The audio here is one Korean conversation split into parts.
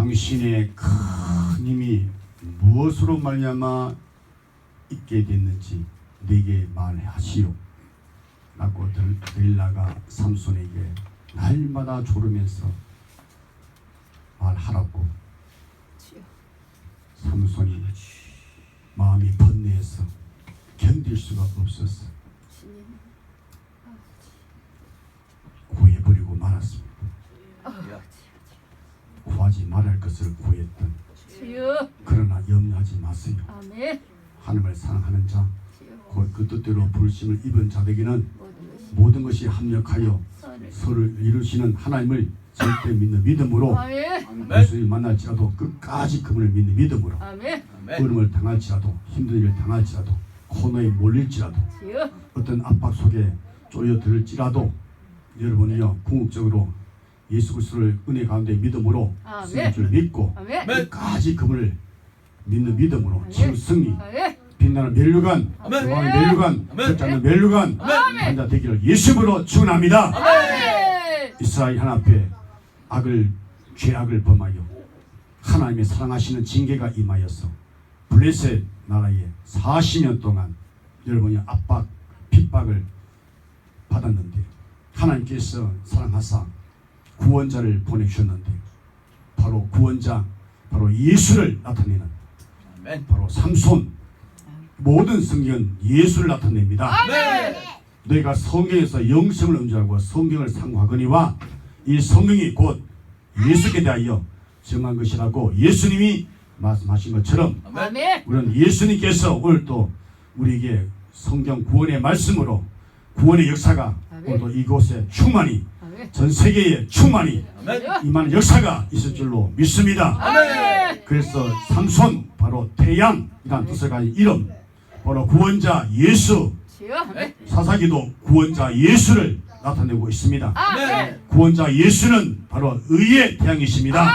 당신의 큰 힘이 무엇으로 말미암아 있게 됐는지 내게 말하시오 라고 들릴라가 삼손에게 날마다 조르면서 말하라고. 삼손이 마음이 번뇌해서 견딜 수가 없었어. 구해버리고 말았습니다. 구하지 말할 것을 구했던. 그러나 염려하지 마세요. 하나님을 사랑하는 자, 곧 그 뜻대로 부르심을 입은 자에게는 모든 것이 합력하여 서를 이루시는 하나님을 절대 믿는 믿음으로, 예수를 만날지라도 끝까지 그분을 믿는 믿음으로, 어려움을 당할지라도, 힘든 일을 당할지라도, 코너에 몰릴지라도, 어떤 압박 속에 쪼여들을지라도 여러분이요 궁극적으로 예수 그리스도를 은혜 가운데 믿음으로 쓰는 줄 믿고 끝까지 그분을 믿는 믿음으로 치유 승리, 빛나는 멸류관, 영광의 멸류관, 끝지 않는 멸류관 환자 되기를 예수님으로 축원합니다. 이스라엘 하나님 앞에 죄악을 범하여 하나님의 사랑하시는 징계가 임하여서 블레셋 나라에 40년 동안 여러분이 압박, 핍박을 받았는데 하나님께서 사랑하사 구원자를 보내주셨는데 바로 구원자, 바로 예수를 나타내는 바로 삼손. 모든 성경은 예수를 나타냅니다. 너희가 성경에서 영성을 음주하고 성경을 상고하거니와 이 성경이 곧 예수께 대하여 정한 것이라고 예수님이 말씀하신 것처럼 우리는 예수님께서 오늘 또 우리에게 성경 구원의 말씀으로 구원의 역사가 오늘도 이곳에 충만히 전 세계에 충만히 임하는 역사가 있을 줄로 믿습니다. 그래서 삼손, 바로 태양이라는 뜻을 가진 이름, 바로 구원자 예수, 사사기도 구원자 예수를 나타내고 있습니다. 구원자 예수는 바로 의의 태양이십니다.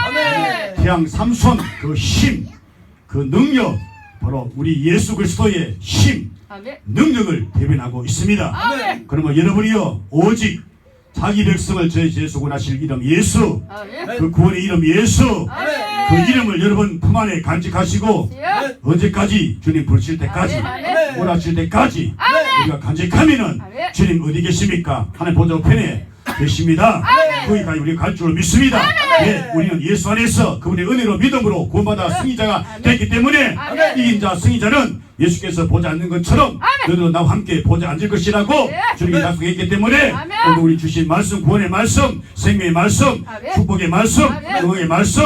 태양 삼손, 그 힘, 그 능력, 바로 우리 예수 그리스도의 힘, 능력을 대변하고 있습니다. 그러면 여러분이요 오직 자기 백성을 저희 예수 구원하실 이름 예수, 그 구원의 이름 예수, 그 이름을 여러분 품 안에 간직하시고 언제까지? 주님 부르실 때까지, 오라실 때까지 우리가 간직하면은 주님 어디 계십니까? 하나님 보좌 우편에 계십니다. 거기까지 우리가 갈 줄로 믿습니다. 예, 우리는 예수 안에서 그분의 은혜로 믿음으로 구원받아 승리자가 됐기 때문에 이긴 자 승리자는 예수께서 보지 않는 것처럼 너희도 나와 함께 보지 않을 것이라고 주님이 약속했기 때문에 오늘 우리 주신 말씀, 구원의 말씀, 생명의 말씀, 축복의 말씀, 영광의 말씀,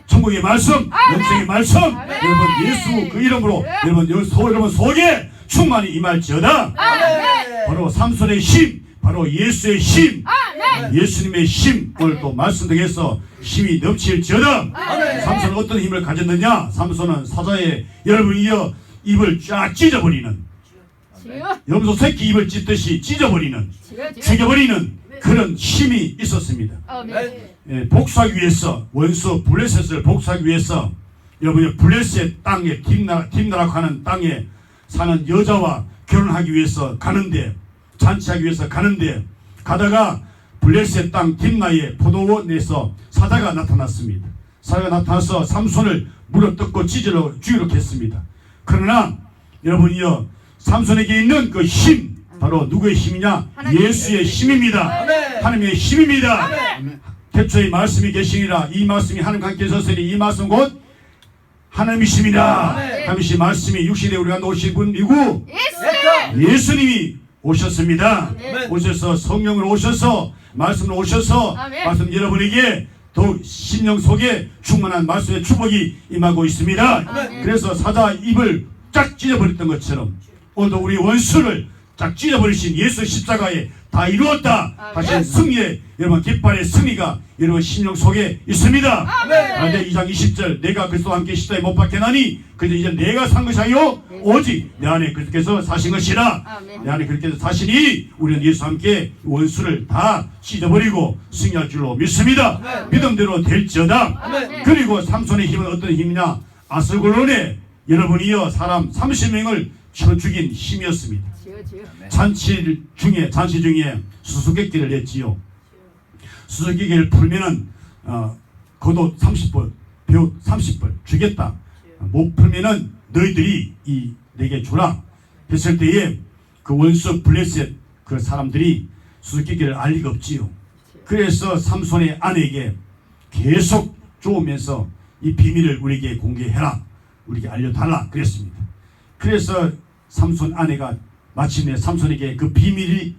천국의 말씀, 영생의 말씀, 여러분 예수 그 이름으로 여러분 속에 충만히 임할지어다. 바로 삼손의 힘, 바로 예수의 힘, 예수님의 힘, 오늘 또 말씀 등에서 힘이 넘칠지어다. 삼손은 어떤 힘을 가졌느냐? 삼손은 사자의 여러분이여 입을 쫙 찢어버리는, 염소 새끼 입을 찢듯이 찢어버리는, 죽여버리는 그런 힘이 있었습니다. 복수하기 위해서, 원수 블레셋을 복수하기 위해서 여러분이 블레셋 땅에 딥나라고 하는 땅에 사는 여자와 결혼하기 위해서 가는데, 잔치하기 위해서 가는데 가다가 블레셋 땅 딥나의 포도원에서 사자가 나타났습니다. 사자가 나타나서 삼손을 물어뜯고 찢으러 죽이려고 했습니다. 그러나 여러분이요 삼손에게 있는 그 힘, 바로 누구의 힘이냐? 예수의 힘입니다. 하나님의 힘입니다. 태초에 말씀이 계시니라. 이 말씀이 하나님과 함께 있었으니 이 말씀 곧 하나님이십니다. 하나님이신 말씀이 육신에 우리 가운데 오신 분 누구? 예수님이 오셨습니다. 오셔서 성령으로 오셔서 말씀으로 오셔서 말씀 여러분에게 더욱 심령 속에 충만한 말씀의 축복이 임하고 있습니다. 그래서 사자 입을 쫙 찢어버렸던 것처럼 오늘도 우리 원수를 쫙 찢어버리신 예수 십자가에 다 이루었다 하신 승리의 여러분 깃발의 승리가 여러분 심령 속에 있습니다. 그런데 2장 20절 내가 그리스도와 함께 십자가에 못 박혀나니 그래서 이제 내가 산 것이 아니요 오직 내 안에 그리스도께서 사신 것이라. 내 안에 그리스도께서 사시니 우리는 예수와 함께 원수를 다 찢어버리고 승리할 줄로 믿습니다. 믿음대로 될지어다. 그리고 삼손의 힘은 어떤 힘이냐? 아스글론에 여러분이요 사람 30명을 쳐 죽인 힘이었습니다. 잔치 중에 수수께끼를 냈지요. 수수께끼를 풀면은 겉옷 30벌, 배옷 30벌 주겠다. 못 풀면은 너희들이 내게 주라 했을 때에 그 원수 블레셋 그 사람들이 수수께끼를 알 리가 없지요. 그래서 삼손의 아내에게 계속 쪼으면서 이 비밀을 우리에게 공개해라, 우리에게 알려달라 그랬습니다. 그래서 삼손 아내가 마침내 삼손에게 그 비밀이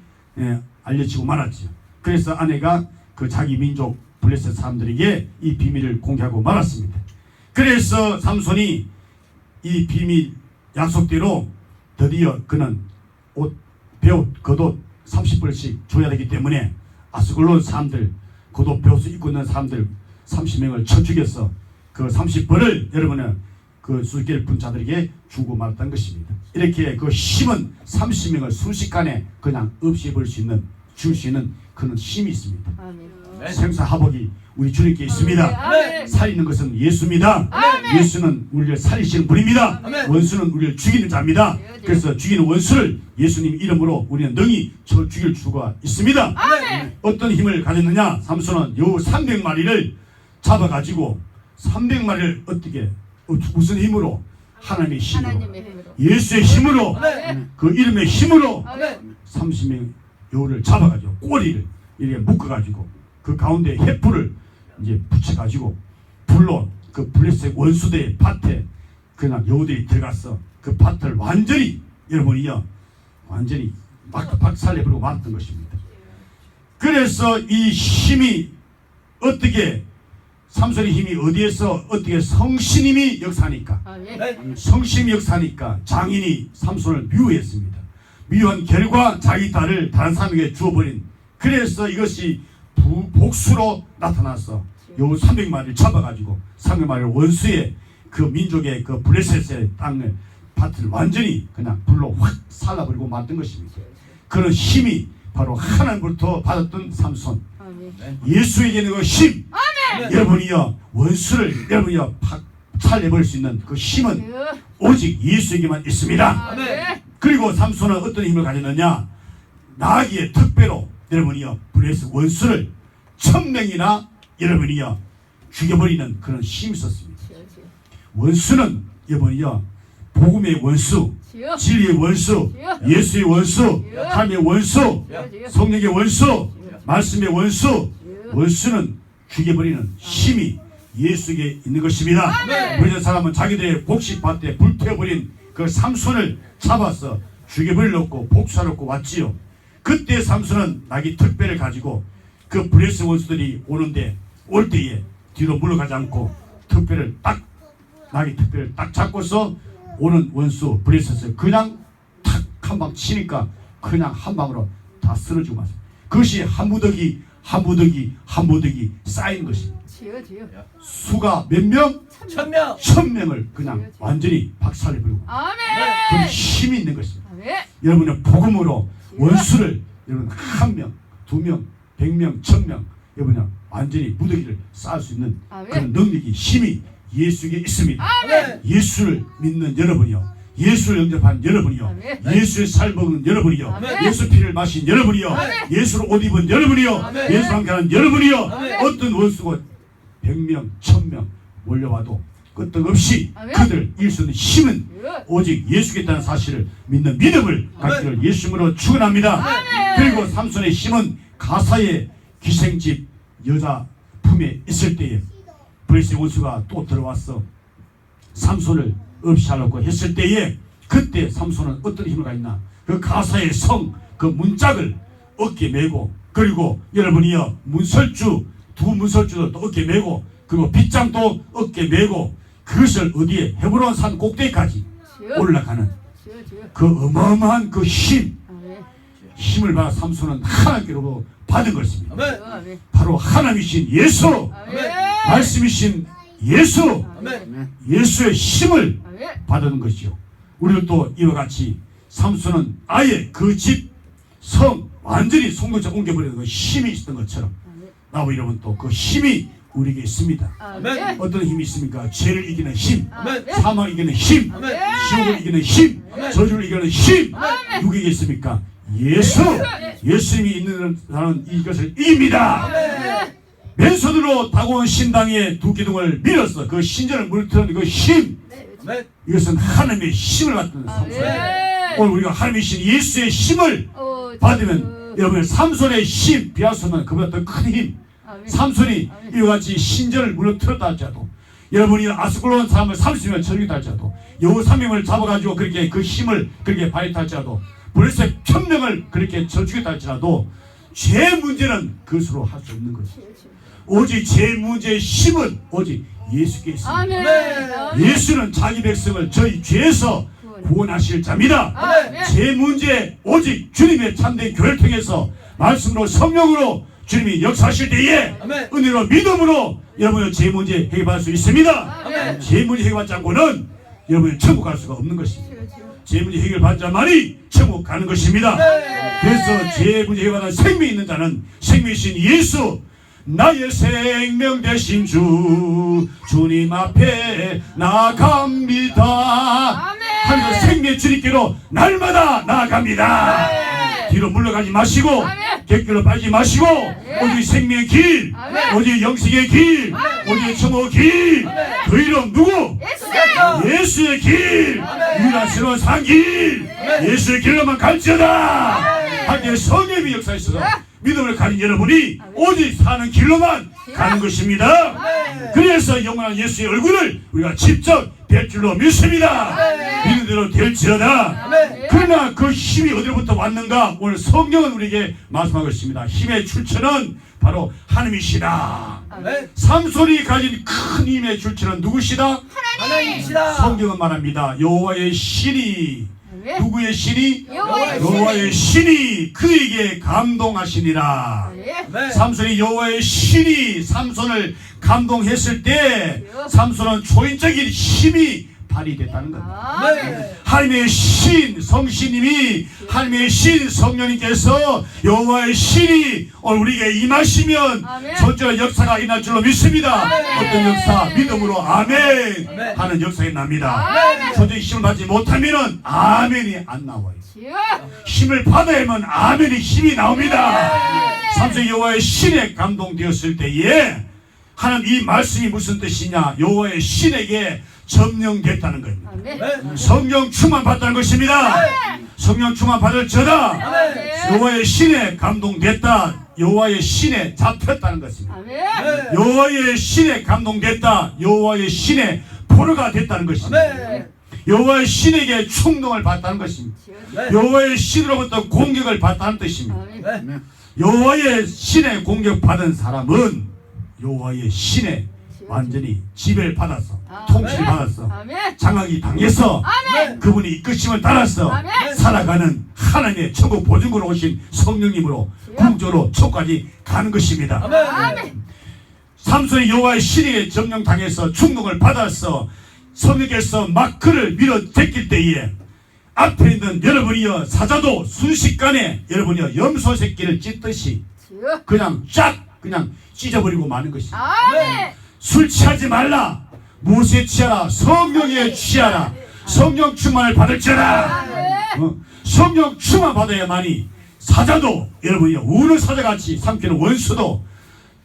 알려지고 말았지요. 그래서 아내가 그 자기 민족 블레셋 사람들에게 이 비밀을 공개하고 말았습니다. 그래서 삼손이 이 비밀 약속대로 드디어 그는 배옷, 겉옷 30벌씩 줘야 되기 때문에 아스글론 사람들, 겉옷, 배옷을 입고 있는 사람들 30명을 쳐 죽여서 그 30벌을 여러분은 그 수수께끼를 푼 자들에게 주고 말았던 것입니다. 이렇게 그 힘은 30명을 순식간에 그냥 없애버릴 수 있는, 줄 수 있는 그런 힘이 있습니다. 생사화복이 우리 주님께 있습니다. 살리는 것은 예수입니다. 예수는 우리를 살리시는 분입니다. 원수는 우리를 죽이는 자입니다. 그래서 죽이는 원수를 예수님 이름으로 우리는 능히 죽일 수가 있습니다. 어떤 힘을 가졌느냐? 삼손은 요 300마리를 잡아가지고 300마리를 어떻게 무슨 힘으로? 하나님의 힘으로, 예수의 힘으로, 그 이름의 힘으로 30명 요를 잡아가지고 꼬리를 이렇게 묶어가지고 그 가운데 횃불을 이제 붙여가지고 불로 그 블레셋 원수대의 밭에 그냥 여우들이 들어가서 그 밭을 완전히 여러분이요 완전히 막 박살내버리고 말았던 것입니다. 그래서 이 힘이 어떻게 삼손의 힘이 어디에서 어떻게 성신님이 역사니까 성신이 역사니까 장인이 삼손을 미워했습니다. 미워한 결과 자기 딸을 다른 사람에게 주어버린, 그래서 이것이 복수로 나타나서 요 300마리를 잡아가지고 300마리를 원수의 그 민족의 그 블레셋의 땅을 밭을 완전히 그냥 불로 확 살라버리고 말던 것입니다. 그런 힘이 바로 하나님부터 받았던 삼손. 예수에게 있는 그 힘, 여러분이요 원수를 여러분이요 살려버릴 수 있는 그 힘은 오직 예수에게만 있습니다. 그리고 삼손은 어떤 힘을 가졌느냐? 나귀의 특배로 여러분이요 블레셋 원수를 1000명이나 여러분이요 죽여버리는 그런 힘이 있었습니다. 원수는 여러분이요 복음의 원수, 진리의 원수, 예수의 원수, 하나님의 원수, 성령의 원수, 말씀의 원수, 원수는 죽여버리는 힘이 예수에게 있는 것입니다. 그래서 사람은 자기들의 곡식밭에 불태워버린 그 삼손을 잡아서 죽여버리려고 복수하려고 왔지요. 그때 삼손은 나귀 특배를 가지고 그 블레셋 원수들이 오는데 올 때에 뒤로 물러가지 않고 나귀 특배를 딱 잡고서 오는 원수 블레셋을 그냥 탁 한 방 치니까 그냥 한 방으로 다 쓰러지고 말았어요. 그것이 한 무더기 쌓인 것입니다. 수가 몇 명? 1000명. 1000명을 그냥 완전히 박살내버리고 그 힘이 있는 것입니다. 여러분은 복음으로 원수를 여러분 1명, 2명, 100명, 1000명 여러분이 완전히 무더기를 쌓을 수 있는 그런 능력이 힘이 예수에게 있습니다. 예수를 믿는 여러분이요, 예수를 영접한 여러분이요, 예수의 살 먹는 여러분이요, 예수 피를 마신 여러분이요, 예수를 옷 입은 여러분이요, 예수 함께하는 여러분이요, 어떤 원수가 100명, 1000명 몰려와도 끄떡없이 그들 이길 수 있는 힘은 오직 예수께 있다는 사실을 믿는 믿음을 갖기를 예수님으로 축원합니다. 그리고 삼손의 힘은 가사의 기생집 여자 품에 있을 때에 블레셋 원수가 또 들어와서 삼손을 없이하려고 했을 때에 그때 삼손은 어떤 힘을 가졌나? 그 가사의 성, 그 문짝을 어깨에 메고, 그리고 여러분이요 두 문설주도 또 어깨에 메고, 그리고 빗장도 어깨에 메고, 그것을 어디에? 헤브론 산 꼭대기까지 올라가는 그 어마어마한 그 힘을 받아 삼손은 하나님께로 받은 것입니다. 바로 하나님이신 예수, 말씀이신 예수, 예수의 힘을 받은 것이요. 우리도 또 이와 같이 삼손은 아예 그 집 성 완전히 송도처 옮겨버리는 그 힘이 있었던 것처럼 나와 여러분 또 그 힘이 우리에게 있습니다. 어떤 힘이 있습니까? 죄를 이기는 힘, 사망을 이기는 힘, 지옥을 이기는 힘, 저주를 이기는 힘. 누구에게 있습니까? 예수님이 있는 사람은 이것을 이깁니다. 맨손으로 다가온 신당의 두 기둥을 밀어서 그 신전을 무너뜨린 그 힘, 이것은 하나님의 힘을 받는 삼손. 오늘 우리가 하나님의 신 예수의 힘을 받으면 여러분 삼손의 힘 비하소는 그보다 더 큰 힘. 삼손이 이와 같이 신전을 무너뜨렸다 할지라도 여러분이 아스클론 사람을 30명 처리했다 할지라도 여우 3명을 잡아가지고 그렇게 그 힘을 그렇게 발휘했다 할지라도 블레셋 1000명을 그렇게 쳐주겠다 할지라도 죄 문제는 그것으로 할 수 없는 것이죠. 오직 죄 문제의 힘은 오직 예수께 있습니다. 아멘. 예수는 자기 백성을 저희 죄에서 구원하실 자입니다. 죄 문제 오직 주님의 참된 교회를 통해서 말씀으로 성령으로 주님이 역사하실 때에 은혜로 믿음으로 여러분의 죄 문제 해결할 수 있습니다. 죄 문제 해결받지 않고는 여러분이 천국 갈 수가 없는 것입니다. 죄 문제 해결받은 자만이 천국 가는 것입니다. 그래서 죄 문제 해결받은 생명이 있는 자는 생명이신 예수 나의 생명 되신 주님 앞에 나아갑니다. 하면서 생명의 주님께로 날마다 나아갑니다. 뒤로 물러가지 마시고 객길로 빠지지 마시고 오직 생명의 길, 오직 영생의 길, 오직 천국의 길, 그 이름 누구? 예수의 길, 유일한 새로운 산길, 예수의 길로만 갈지어다. 하나님의 성령의 역사에 있어서 믿음을 가진 여러분이 오직 사는 길로만 가는 것입니다. 그래서 영원한 예수의 얼굴을 우리가 직접 뵐 줄로 믿습니다. 믿는 대로 될지어다. 그러나 그 힘이 어디로부터 왔는가? 오늘 성경은 우리에게 말씀하고 있습니다. 힘의 출처는 바로 하나님이시다. 삼손이 가진 큰 힘의 출처는 누구시다? 하나님이시다. 성경은 말합니다. 여호와의 신이 누구의 신이? 여호와의 신이 그에게 감동하시니라. 삼손이 여호와의 신이 삼손을 감동했을 때 삼손은 초인적인 힘이 발휘됐다는 겁니다. 하나님의 신 성신님이 하나님의 신 성령님께서 여호와의 신이 오늘 우리에게 임하시면 존재의 역사가 일어날 줄로 믿습니다. 어떤 역사? 믿음으로 아멘 하는 역사가 납니다. 존재의 힘을 받지 못하면 아멘이 안 나와요. 힘을 받아야만 아멘이 힘이 나옵니다. 삼손이 여호와의 신에 감동되었을 때에 하나님 이 말씀이 무슨 뜻이냐? 여호와의 신에게 점령됐다는 겁니다. 성령 충만 받다는 것입니다. 성령 충만 받을 저다. 여호와의 신에 감동됐다. 여호와의 신에 잡혔다는 것입니다. 여호와의 신에 감동됐다. 여호와의 신에 포로가 됐다는 것입니다. 여호와의 신에게 충동을 받다는 것입니다. 여호와의 신으로부터 공격을 받다는 뜻입니다. 여호와의 신에 공격받은 사람은 여호와의 신에 완전히 지배를 받았어. 통치를 받았어. 장악이 당해서 그분이 이끄심을 따라서 살아가는 하나님의 천국 보증으로 오신 성령님으로 구조로 천국까지 가는 것입니다. 삼손이 여호와의 신에게 점령당해서 충동을 받아서 성령께서 막 그를 밀어제낄 때에 앞에 있는 여러분이여 사자도 순식간에 여러분이여 염소 새끼를 찢듯이 그냥 쫙 그냥 찢어버리고 마는 것입니다. 술 취하지 말라. 무엇에 취하라? 성령에 취하라. 성령 충만을 받을지어다. 성령 충만 받아야만이 사자도 여러분이 우는 사자같이 삼키는 원수도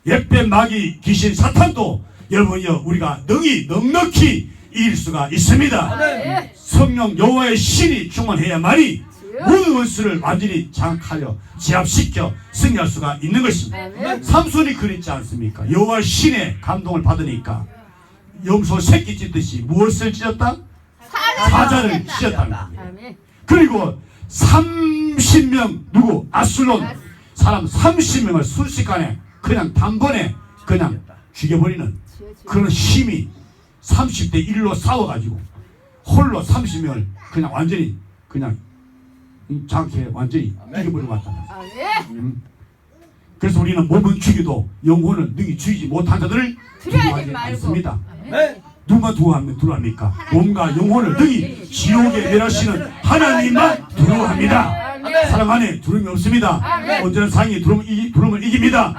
옛뱀 마귀 귀신 사탄도 여러분이 우리가 넉넉히 이길 수가 있습니다. 성령 여호와의 신이 충만해야만이 모든 원수를 완전히 장악하여 제압시켜 승리할 수가 있는 것입니다. 삼손이 그랬지 않습니까? 여호와의 신의 감동을 받으니까 염소 새끼 찢듯이 무엇을 찢었다? 사자를 찢었다는 겁니다. 그리고 30명 누구? 아슬론 사람 30명을 순식간에 그냥 단번에 그냥 죽여버리는 그런 힘이 30대 1로 싸워가지고 홀로 30명을 그냥 완전히 그냥 장악해 완전히 이겨버리고 왔다. 그래서 우리는 몸은 죽여도 영혼을 능히 죽이지 못한 자들을 두려워하지 않습니다. 누가 두려워합니까? 몸과 영혼을 능히 지옥에 멸하시는 하나님만 두려워합니다. 사랑 안에 두려움이 없습니다. 온전한 사랑이 두려움을 이깁니다.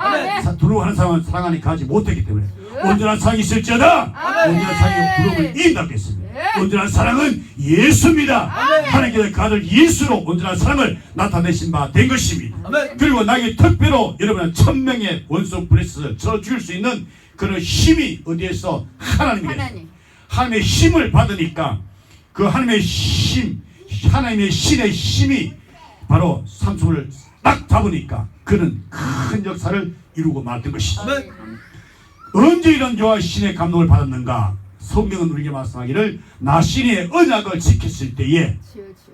두려워하는 사람은 사랑 안에 가지 못했기 때문에 온전한 사랑이 있을지어다 온전한 사랑이 두려움을 이긴다고 했습니다. 온전한 사랑은 예수입니다. 하나님께서 그 아들 예수로 온전한 사랑을 나타내신 바 된 것입니다. 그리고 나에게 특별로 여러분은 1000명의 원수 블레스를 저 죽일 수 있는 그런 힘이 어디에서 하나님께서 하나님의 힘을 받으니까 그 하나님의 힘, 하나님의 신의 힘이 바로 삼손을 딱 잡으니까 그는 큰 역사를 이루고 말던 것이죠. 언제 이런 여호와 신의 감동을 받았는가? 성경은 우리에게 말씀하기를 나 신의 언약을 지켰을 때에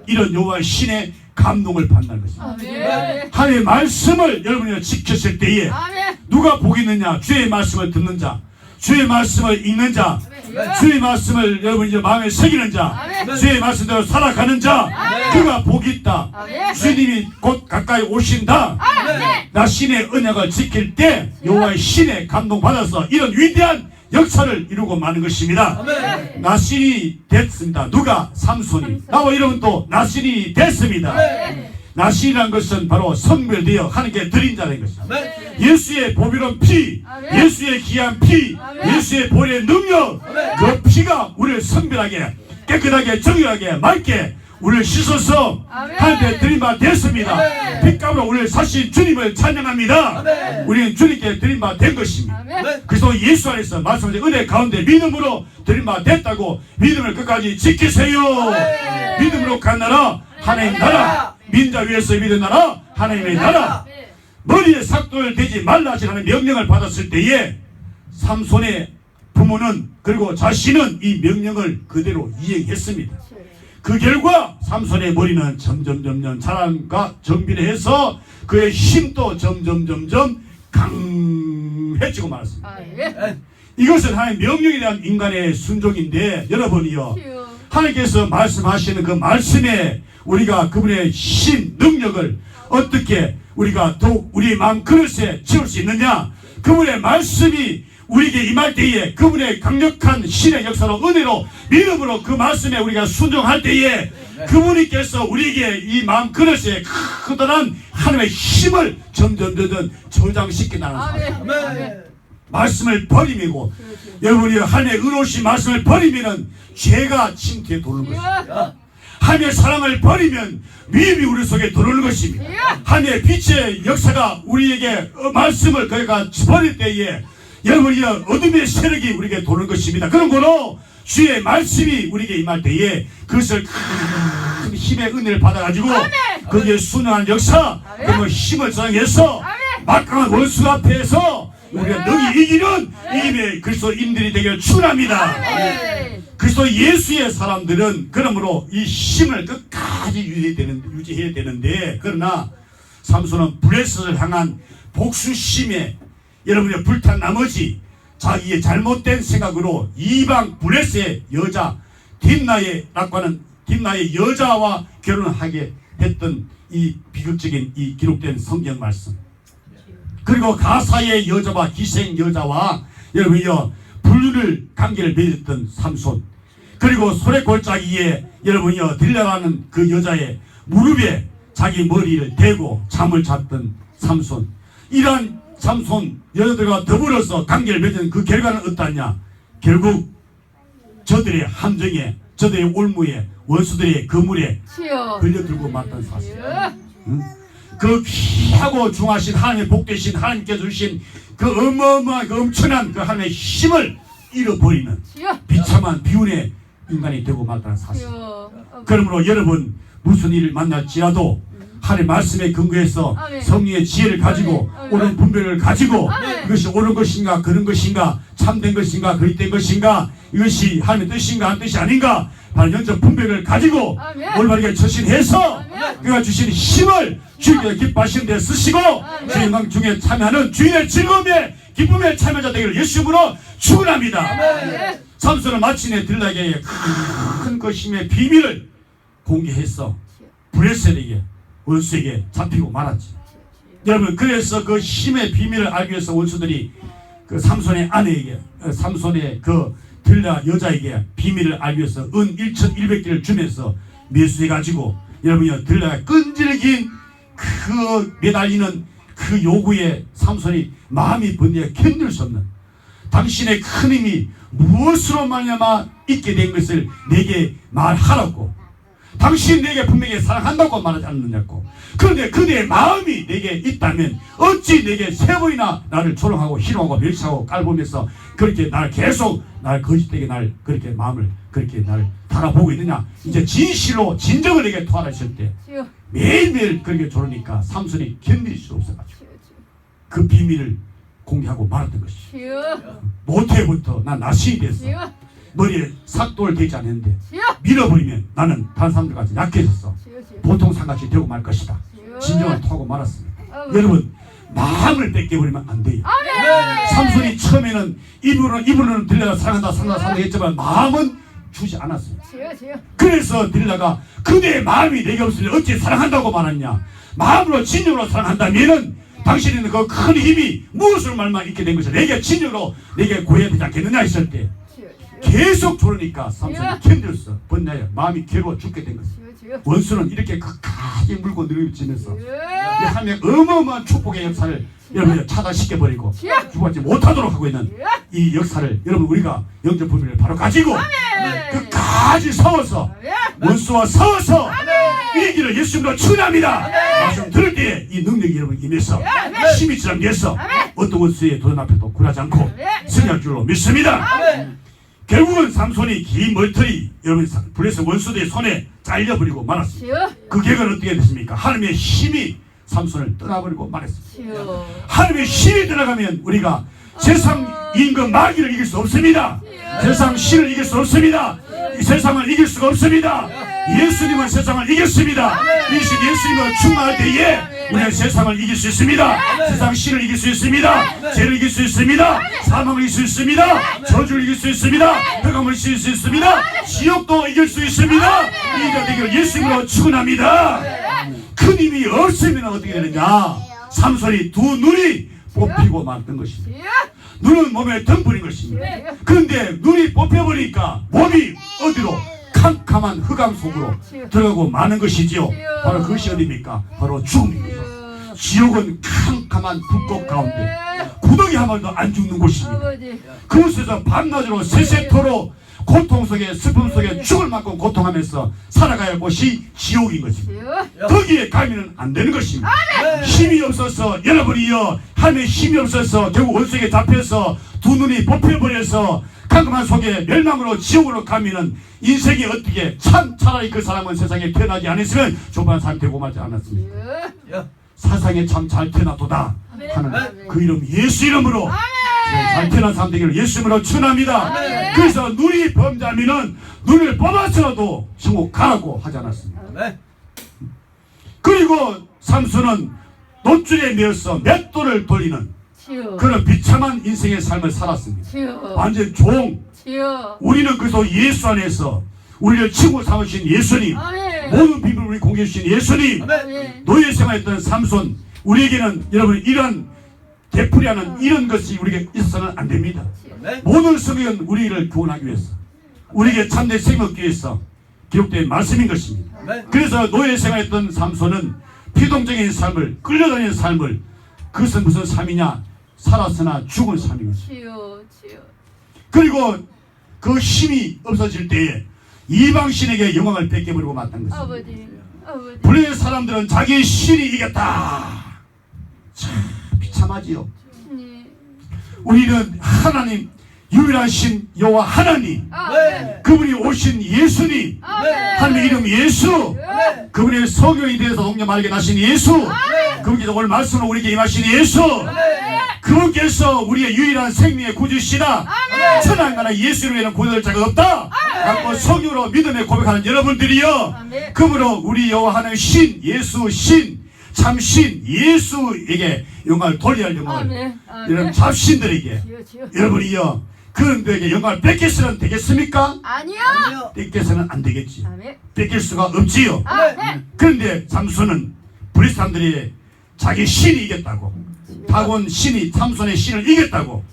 이런 여호와 신의 감동을 받는 것입니다. 하나님의 말씀을 여러분이 지켰을 때에 누가 복이 있느냐? 주의 말씀을 듣는 자, 주의 말씀을 읽는 자, 주의 말씀을 여러분이 마음에 새기는 자, 주의 말씀대로 살아가는 자, 그가 복이 있다. 주님이 곧 가까이 오신다. 나 신의 언약을 지킬 때 여호와의 신의 감동 받아서 이런 위대한 역사를 이루고 마는 것입니다. 나신이 됐습니다. 누가? 삼손이. 나와 여러분도 나신이 됐습니다. 나신이라는 것은 바로 성별되어 하나님께 드린 자라는 것입니다. 예수의 보배로운 피, 예수의 귀한 피, 예수의 보혈의 능력, 그 피가 우리를 성별하게, 깨끗하게, 정결하게, 맑게 우리를 씻어서 하나님께 드린 바 됐습니다. 핏값으로 우리를 사신 주님을 찬양합니다. 우리는 주님께 드린 바 된 것입니다. 그래서 예수 안에서 말씀하신 은혜 가운데 믿음으로 드린 바 됐다고 믿음을 끝까지 지키세요. 믿음으로 간 나라 하나님 나라, 민자 위에서 믿은 나라 하나님의 나라. 머리에 삭도를 대지 말라 하시는 명령을 받았을 때에 삼손의 부모는 그리고 자신은 이 명령을 그대로 이행했습니다. 그 결과 삼손의 머리는 점점 자랑과 정비를 해서 그의 힘도 점점 강해지고 말았습니다. 이것은 하나님의 명령에 대한 인간의 순종인데 여러분이요, 하나님께서 말씀하시는 그 말씀에 우리가 그분의 힘, 능력을 어떻게 우리가 더욱 우리의 마음 그릇에 채울 수 있느냐? 그분의 말씀이 우리에게 임할 때에 그분의 강력한 신의 역사로 은혜로 믿음으로 그 말씀에 우리가 순종할 때에 그분께서 우리에게 이 마음 그릇에 커다란 하나님의 힘을 점점 저장시킨다는 사실. 말씀을 버리고 여러분이 하나님의 의로우신 말씀을 버리면은 죄가 침투에 도는 것입니다. 하나님의 사랑을 버리면 미움이 우리 속에 들어오는 것입니다. 하나님의 빛의 역사가 우리에게 말씀을 그가 버릴 때에 여러분이 어둠의 세력이 우리에게 도는 것입니다. 그런 거로 주의 말씀이 우리에게 임할 때에 그것을 큰 힘의 은혜를 받아가지고 거기에 순응한 역사, 그 힘을 저장해서 막강한 원수 앞에서 우리가 능히 이기는 이김의 그리스도인들이 되기를 축원합니다. 그리스도 예수의 사람들은 그러므로 이 힘을 끝까지 유지해야 되는데 그러나 삼손은 블레셋을 향한 복수심에 여러분이 불탄 나머지 자기의 잘못된 생각으로 이방 블레셋의 여자 딥나라고 하는 딥나의 여자와 결혼하게 했던 이 비극적인 이 기록된 성경 말씀, 그리고 가사의 여자와 기생 여자와 여러분이요 불륜을 관계를 맺었던 삼손, 그리고 소래 골짜기에 여러분이요 들려가는 그 여자의 무릎에 자기 머리를 대고 잠을 잤던 삼손, 이러한 삼손 여자들과 더불어서 관계를 맺은 그 결과는 어떠냐? 결국 저들의 함정에, 저들의 올무에, 원수들의 그물에 걸려들고 말던 사실. 그 귀하고 중하신 하나님의 복되신 하나님께서 주신 그 어마어마한 그 엄청난 그 하나님의 힘을 잃어버리는 비참한 비운의 인간이 되고 말다는 사실. 그러므로 여러분 무슨 일을 만날지라도 하나님의 말씀에 근거해서 성령의 지혜를 가지고 옳은 분별을 가지고 이것이 옳은 것인가 그런 것인가 참된 것인가 거짓된 것인가 이것이 하나님의 뜻인가 한 뜻이 아닌가 바로 영적 분별을 가지고 올바르게 처신해서 그가 주신 힘을 주님께서 기뻐하시는 데 쓰시고 주 영광 중에 참여하는 주인의 즐거움에 기쁨에 참여자 되기를 예수 이름으로 축원합니다. 삼손은 마침내 들락에게 큰 그 힘의 비밀을 공개해서 블레셋에게 원수에게 잡히고 말았지. 여러분 그래서 그 힘의 비밀을 알기 위해서 원수들이 그 삼손의 아내에게 삼손의 그 들라 여자에게 비밀을 알기 위해서 은 1,100개를 주면서 매수해가지고 여러분이 들라가 끈질긴 그 매달리는 그 요구에 삼손이 마음이 번뇌에 견딜 수 없는 당신의 큰 힘이 무엇으로 말미암아 있게 된 것을 내게 말하라고. 당신 내게 분명히 사랑한다고 말하지 않느냐고. 그런데 그대의 마음이 내게 있다면 어찌 내게 세 번이나 나를 조롱하고 희롱하고 멸시하고 깔보면서 그렇게 날 계속 날 거짓되게 날 그렇게 마음을 그렇게 날 달아보고 있느냐. 이제 진실로 진정을 내게 토하셨을 때 매일매일 그렇게 조르니까 삼손이 견딜 수 없어가지고 그 비밀을 공개하고 말았던 것이죠. 모태부터 난 나신이 됐어. 머리에 삭도를 대지 않았는데 밀어버리면 나는 다른 사람들같이 약해졌어. 보통 상같이 되고 말 것이다. 진정을 토하고 말았습니다. 여러분, 마음을 뺏겨버리면 안 돼요. 삼손이 처음에는 입으로는 들려가 사랑한다 했지만 마음은 주지 않았어요. 그래서 들려가 그대의 마음이 내게 없으면 어찌 사랑한다고 말하냐. 마음으로 진정으로 사랑한다면은 당신에는 그 큰 힘이 무엇으로 말만 있게 된 것을 내게 진정으로 내게 구해야 되지 않겠느냐 했을 때 계속 조르니까 삼손이 견딜 번나요. 마음이 괴로워 죽게 된 것이에요. 원수는 이렇게 끝까지 물고 늘어지면서 하나님의 어마어마한 축복의 역사를 여러분이 차단시켜버리고 주받지 못하도록 하고 있는 이 역사를 여러분 우리가 영적 분별을 바로 가지고 끝까지 싸워서 원수와 싸워서 이 길을 예수님으로 축원합니다. 말씀 들을 때에 이 능력이 여러분 임해서 힘이 지장돼서 어떤 원수의 도전 앞에도 굴하지 않고 승리할 줄로 믿습니다. 결국은 삼손이 긴 머리털이 여러분 블레셋 원수들의 손에 잘려버리고 말았습니다. 그 계획은 어떻게 됐습니까? 하나님의 힘이 삼손을 떠나버리고 말했습니다. 하나님의 힘이 떠나가면 우리가 세상 임금 마귀를 이길 수 없습니다. 세상 신을 이길 수 없습니다. 이 세상을 이길 수가 없습니다. 예수님은 세상을 이겼습니다. 이 신 예수님을 충만할 때에 우리는 세상을 이길 수 있습니다. 세상 신을 이길 수 있습니다. 죄를 이길 수 있습니다. 사망을 이길 수 있습니다. 저주를 이길 수 있습니다. 흑암을 이길 수 있습니다. 지옥도 이길 수 있습니다. 이가 되기를 예수님으로 축원합니다. 큰 힘이 없으면 어떻게 되느냐. 삼손이 두 눈이 뽑히고 말던 것입니다. 눈은 몸에 덤버린 것입니다. 그런데 눈이 뽑혀버리니까 몸이 어디로? 캄캄한 흑암 속으로 들어가고 마는 것이지요. 바로 그것이 어디입니까? 바로 죽음입니다. 지옥은 캄캄한 불꽃 가운데 구덩이 한 마리도 안 죽는 곳입니다. 그곳에서 밤낮으로 세세토록 고통 속에 슬픔 속에 죽을 만큼 고통하면서 살아가야 할 곳이 지옥인 것입니다. 거기에 가면은 안 되는 것입니다. 힘이 없어서 여러분이요 하나님의 힘이 없어서 결국 원수에게 잡혀서 두 눈이 뽑혀버려서 캄캄한 속에 멸망으로 지옥으로 가면은 인생이 어떻게 차라리 그 사람은 세상에 태어나지 않았으면 조그만 사람이 되고 말지 않았습니까? 세상에 참 잘 태어나도다 하는 그 이름 예수 이름으로 잘 태어난 사람 되기를 예수 이름으로 축원합니다. 그래서 눈이 범자면은 눈을 뽑아서라도 천국 가라고 하지 않았습니다. 그리고 삼손은 노줄에 매어서 맷돌을 돌리는 그런 비참한 인생의 삶을 살았습니다. 완전 종. 우리는 그래서 예수 안에서 우리를 친구 삼으신 예수님, 모든 비밀을 우리 공개해 주신 예수님, 노예 생활했던 삼손, 우리에게는 여러분 이런 되풀이하는 이런 것이 우리에게 있어서는 안 됩니다. 모든 성경은 우리를 구원하기 위해서, 우리에게 참된 생명 얻기 위해서 기록된 말씀인 것입니다. 그래서 노예 생활했던 삼손은 피동적인 삶을, 끌려다니는 삶을, 그것은 무슨 삶이냐? 살았으나 죽은 삶인 것입니다. 그리고 그 힘이 없어질 때에 이방신에게 영광을 뺏겨버리고 말던 것입니다. 블레셋 사람들은 자기의 신이 이겼다. 참 비참하지요. 우리는 하나님 유일한 신 여호와 하나님, 그분이 오신 예수님, 하나님의 이름 예수, 그분의 성령에 대해서 동념하게 나신 예수, 그분께서 오늘 말씀으로 우리에게 임하신 예수, 그분께서 우리의 유일한 생명의 구주시다. 천하에 나라 예수를 위한 구원할 자가 없다 라고 성령으로 믿음에 고백하는 여러분들이여, 그분으로 우리 여호와 하나님 신 예수 신 참신 예수에게 영광을 돌려야 할 영광을 여러분 잡신들에게 여러분이여 그런들에게 영광을 뺏겨서는 되겠습니까? 아니요. 뺏겨서는 안 되겠지. 뺏길 수가 없지요. 그런데 삼손은 블레셋 사람들이 자기 신이 이겼다고, 다곤 신이 삼손의 신을 이겼다고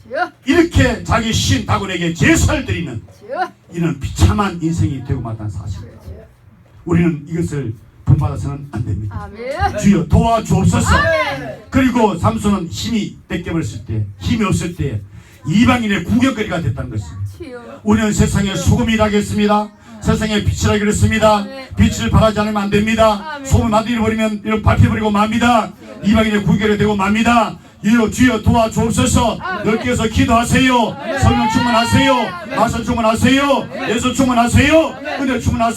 이렇게 자기 신 다곤에게 제사를 드리는 이런 비참한 인생이 되고 말다는 사실입니다. 우리는 이것을 본받아서는 안 됩니다. 주여 도와주옵소서. 그리고 삼손은 힘이 뺏겨버렸을 때, 힘이 없을 때 이방인의 구경거리가 됐다는 것입니다. 주여. 우리는 세상에 소금이라 하겠습니다. 세상에 빛이라 그랬습니다. 빛을 발하지 않으면 안 됩니다. 소금 만들어버리면 이런 밟혀버리고 맙니다. 이방인의 구경거리가 되고 맙니다. 주여 도와주옵소서. 넓게서 기도하세요. 성령 충만하세요. 말씀 충만하세요. 예수 충만하세요. 은혜 충만하세요.